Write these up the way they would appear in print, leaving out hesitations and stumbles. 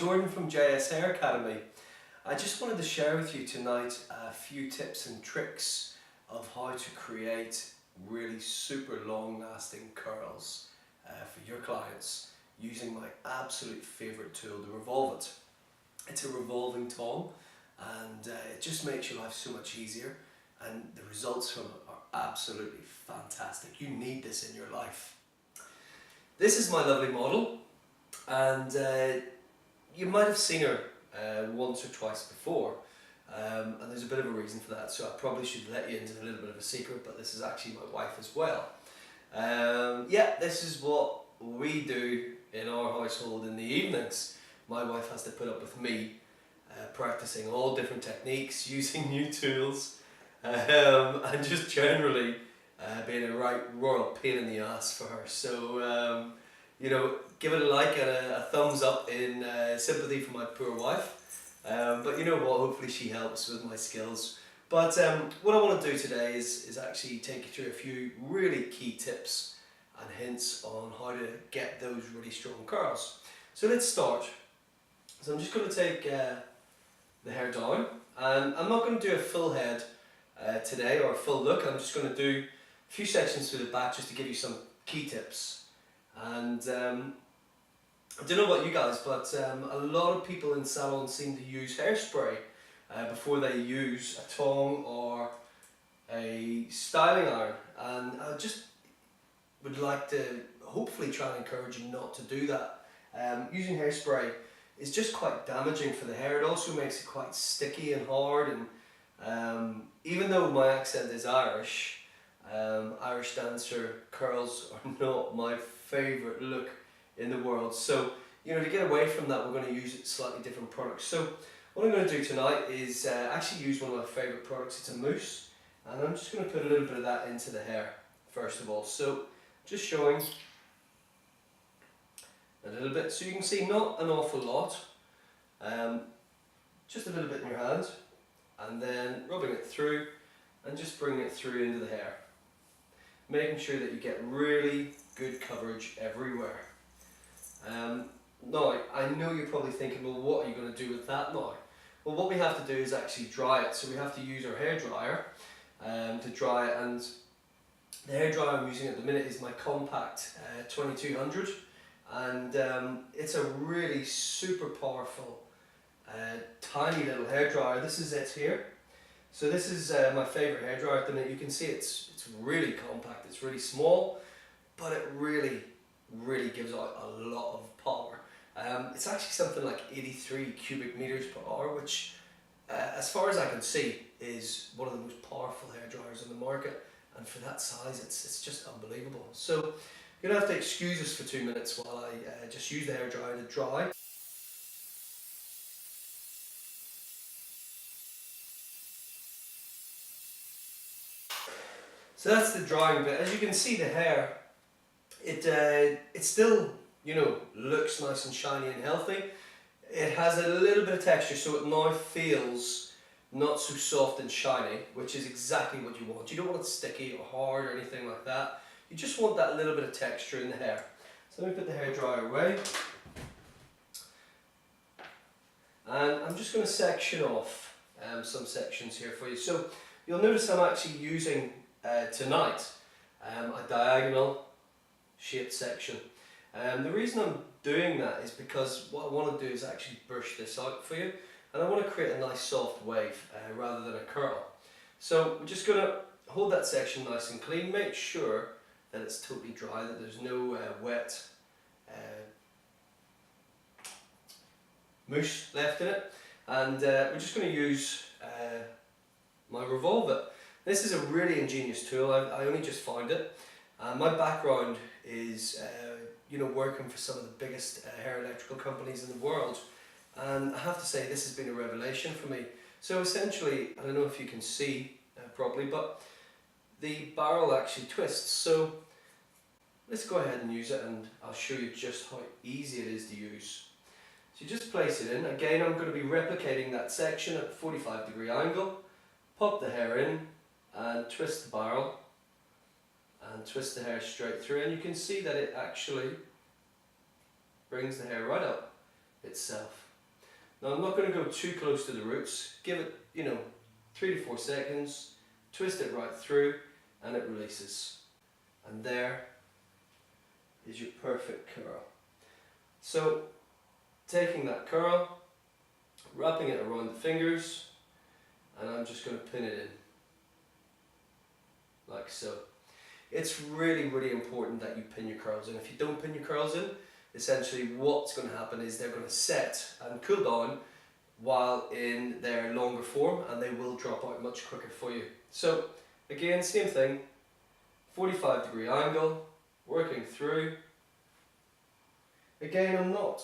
Jordan from JS Hair Academy. I just wanted to share with you tonight a few tips and tricks of how to create really super long lasting curls for your clients using my absolute favourite tool, the revolv-it. It's a revolving tong and it just makes your life so much easier, and the results from it are absolutely fantastic. You need this in your life. This is my lovely model, and you might have seen her once or twice before, and there's a bit of a reason for that, so I probably should let you into a little bit of a secret, but this is actually my wife as well. Yeah, this is what we do in our household in the evenings. My wife has to put up with me practicing all different techniques, using new tools, and just generally being a right royal pain in the ass for her. So you know, give it a like and a thumbs up in sympathy for my poor wife. But you know what, hopefully she helps with my skills. But what I want to do today is actually take you through a few really key tips and hints on how to get those really strong curls. So let's start. So I'm just going to take the hair down, and I'm not going to do a full head today or a full look. I'm just going to do a few sections through the back just to give you some key tips. And I don't know about you guys, but a lot of people in salons seem to use hairspray before they use a tong or a styling iron, and I just would like to hopefully try and encourage you not to do that. Using hairspray is just quite damaging for the hair. It also makes it quite sticky and hard, and even though my accent is Irish, Irish dancer curls are not my favourite look in the world. So, you know, to get away from that, we're going to use slightly different products. So what I'm going to do tonight is actually use one of my favourite products. It's a mousse, and I'm just going to put a little bit of that into the hair first of all. So just showing a little bit, so you can see not an awful lot, just a little bit in your hand, and then rubbing it through and just bringing it through into the hair, making sure that you get really good coverage everywhere. Now, I know you're probably thinking, well, what are you going to do with that now? Well, what we have to do is actually dry it. So we have to use our hair dryer to dry it, and the hair dryer I'm using at the minute is my compact 2200, and it's a really super powerful tiny little hair dryer. This is it here. So this is my favourite hair dryer at the minute. You can see it's really compact, it's really small, but it really gives out a lot of power. It's actually something like 83 cubic meters per hour, which as far as I can see is one of the most powerful hair dryers on the market, and for that size it's just unbelievable. So you're going to have to excuse us for 2 minutes while I just use the hair dryer to dry. So that's the drying bit. As you can see, the hair, it still, you know, looks nice and shiny and healthy. It has a little bit of texture, so it now feels not so soft and shiny, which is exactly what you want. You don't want it sticky or hard or anything like that. You just want that little bit of texture in the hair. So let me put the hair dryer away. And I'm just going to section off some sections here for you. So you'll notice I'm actually using tonight a diagonal shaped section. The reason I'm doing that is because what I want to do is actually brush this out for you, and I want to create a nice soft wave rather than a curl. So we're just going to hold that section nice and clean, make sure that it's totally dry, that there's no wet mousse left in it, and we're just going to use my revolv-it. This is a really ingenious tool. I only just found it. My background is you know, working for some of the biggest hair electrical companies in the world, and I have to say this has been a revelation for me. So essentially, I don't know if you can see properly, but the barrel actually twists. So let's go ahead and use it, and I'll show you just how easy it is to use. So you just place it in. Again, I'm going to be replicating that section at a 45-degree angle. Pop the hair in and twist the barrel and twist the hair straight through, and you can see that it actually brings the hair right up itself. Now I'm not going to go too close to the roots. Give it, 3 to 4 seconds, twist it right through, and it releases. And there is your perfect curl. So taking that curl, wrapping it around the fingers, and I'm just going to pin it in, like so. It's really, really important that you pin your curls in. If you don't pin your curls in, essentially what's going to happen is they're going to set and cool down while in their longer form, and they will drop out much quicker for you. So again, same thing, 45-degree angle, working through. Again, I'm not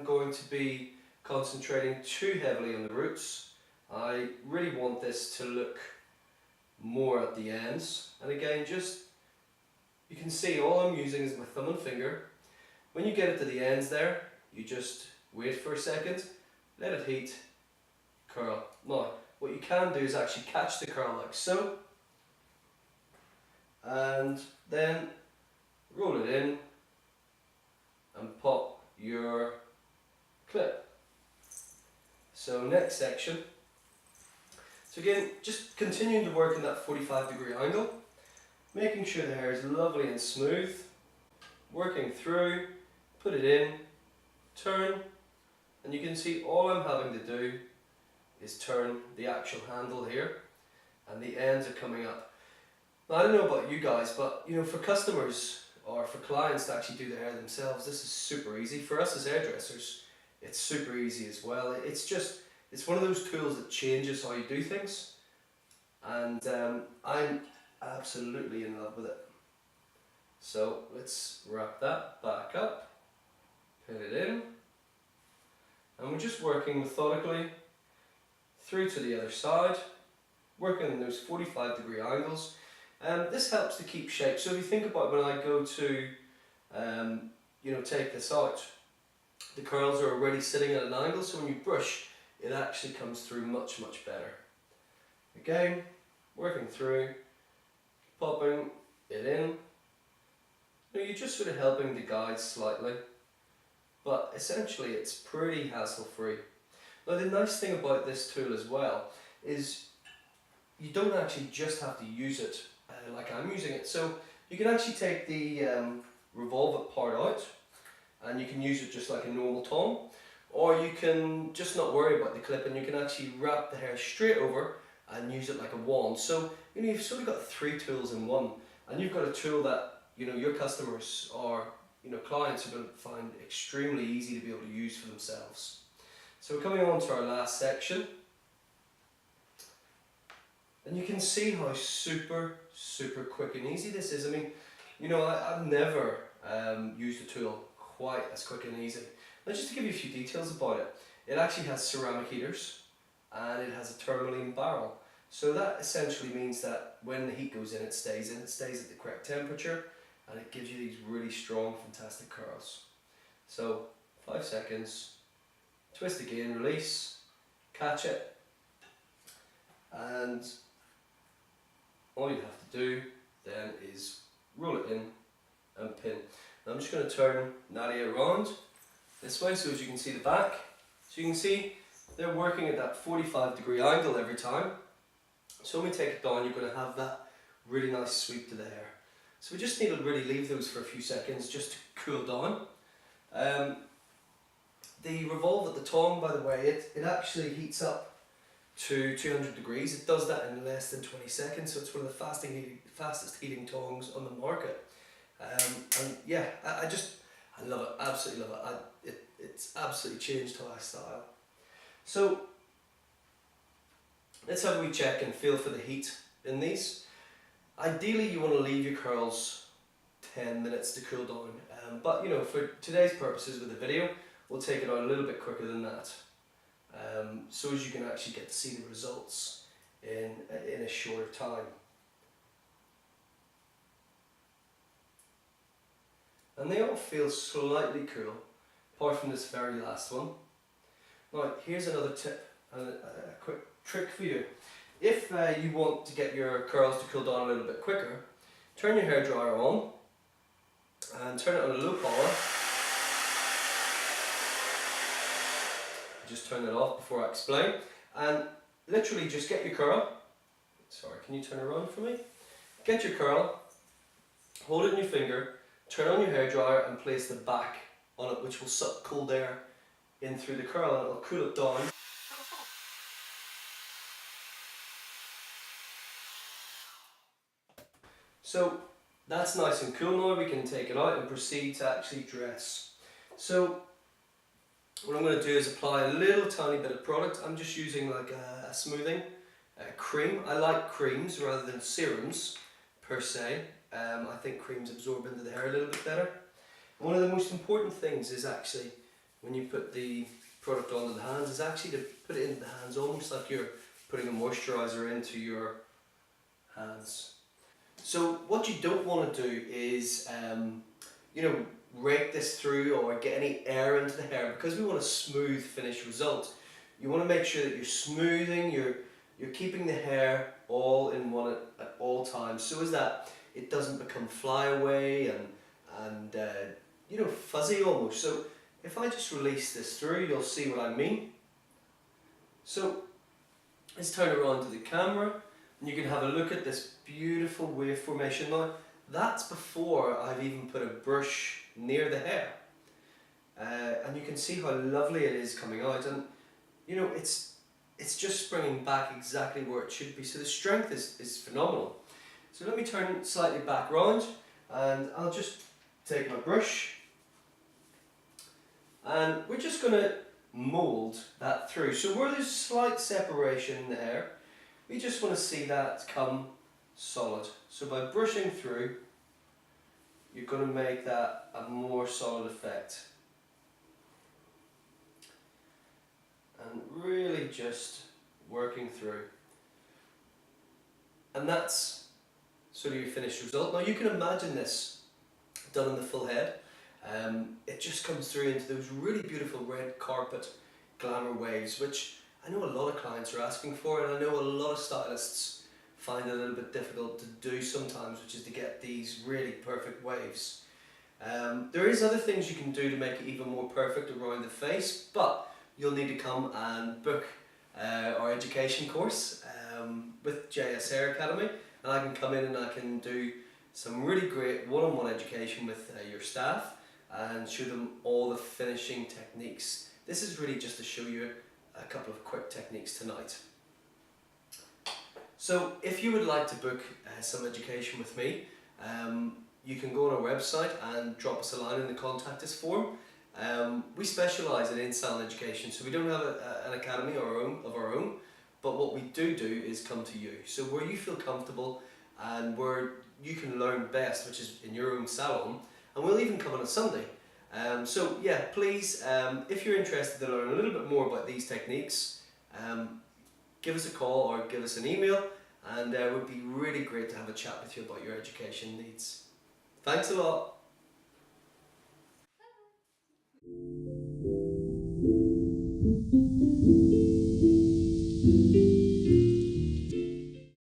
going to be concentrating too heavily on the roots. I really want this to look more at the ends, and again, you can see all I'm using is my thumb and finger. When you get it to the ends there, you just wait for a second, let it heat, curl. Now, what you can do is actually catch the curl like so, and then roll it in and pop your clip. So next section. So again, just continuing to work in that 45-degree angle, making sure the hair is lovely and smooth, working through, put it in, turn, and you can see all I'm having to do is turn the actual handle here, and the ends are coming up. Now, I don't know about you guys, but for customers or for clients to actually do their hair themselves, this is super easy. For us as hairdressers, it's super easy as well. It's one of those tools that changes how you do things, and I'm absolutely in love with it. So let's wrap that back up, pin it in, and we're just working methodically through to the other side, working in those 45-degree angles. This helps to keep shape. So if you think about when I go to take this out, the curls are already sitting at an angle, so when you brush, it actually comes through much, much better. Again, working through, popping it in. Now you're just sort of helping to guide slightly, but essentially it's pretty hassle-free. Now the nice thing about this tool as well is you don't actually just have to use it like I'm using it. So you can actually take the revolv-it part out, and you can use it just like a normal tong, or you can just not worry about the clip and you can actually wrap the hair straight over and use it like a wand. So you've sort of got 3 tools in one, and you've got a tool that your customers or clients are going to find extremely easy to be able to use for themselves. So we're coming on to our last section, and you can see how super quick and easy this is. I mean, I've never used a tool quite as quick and easy. Now just to give you a few details about it, it actually has ceramic heaters and it has a tourmaline barrel. So that essentially means that when the heat goes in, it stays at the correct temperature, and it gives you these really strong, fantastic curls. So 5 seconds, twist again, release, catch it, and all you have to do then is roll it in and pin. Now I'm just going to turn Nadia around this way so as you can see the back. So you can see they're working at that 45-degree angle every time. So when we take it down, you're going to have that really nice sweep to the hair. So we just need to really leave those for a few seconds just to cool down. The revolv-it, the tong, by the way, it actually heats up to 200 degrees. It does that in less than 20 seconds, so it's one of the fastest heating tongs on the market. And yeah, I love it, absolutely love it. It's absolutely changed how I style. So let's have a wee check and feel for the heat in these. Ideally you want to leave your curls 10 minutes to cool down, but for today's purposes with the video, we'll take it out a little bit quicker than that, so as you can actually get to see the results in a shorter time. And they all feel slightly cool, apart from this very last one. Now here's another tip and a quick trick for you. If you want to get your curls to cool down a little bit quicker, turn your hairdryer on and turn it on a low power. just turn that off before I explain. And literally just get your curl. Sorry, can you turn around for me? Get your curl, hold it in your finger, turn on your hairdryer and place the back on it, which will suck cold air in through the curl and it'll cool it down. So that's nice and cool now. We can take it out and proceed to actually dress. So what I'm going to do is apply a little tiny bit of product. I'm just using like a smoothing cream. I like creams rather than serums per se. I think creams absorb into the hair a little bit better. One of the most important things is actually when you put the product onto the hands is actually to put it into the hands almost like you're putting a moisturiser into your hands. So what you don't want to do is rake this through or get any air into the hair, because we want a smooth finished result. You want to make sure that you're smoothing, you're keeping the hair all in one at all times, so as that it doesn't become flyaway and fuzzy almost. So if I just release this through, you'll see what I mean. So let's turn around to the camera and you can have a look at this beautiful wave formation. Now that's before I've even put a brush near the hair, and you can see how lovely it is coming out, and it's just springing back exactly where it should be, so the strength is phenomenal. So let me turn slightly back round and I'll just take my brush and we're just going to mould that through. So where there's slight separation in the hair, we just want to see that come solid. So by brushing through, you're going to make that a more solid effect. And really just working through. And that's sort of your finished result. Now you can imagine this done in the full head. It just comes through into those really beautiful red carpet glamour waves, which I know a lot of clients are asking for, and I know a lot of stylists find it a little bit difficult to do sometimes, which is to get these really perfect waves. There is other things you can do to make it even more perfect around the face, but you'll need to come and book our education course with JS Hair Academy, and I can come in and I can do some really great one-on-one education with your staff and show them all the finishing techniques. This is really just to show you a couple of quick techniques tonight. So if you would like to book some education with me, you can go on our website and drop us a line in the contact us form. We specialise in in-salon education, so we don't have an academy of our own, but what we do is come to you. So where you feel comfortable and where you can learn best, which is in your own salon, and we'll even come on a Sunday. So yeah, please, if you're interested to learn a little bit more about these techniques, give us a call or give us an email, and it would be really great to have a chat with you about your education needs. Thanks a lot.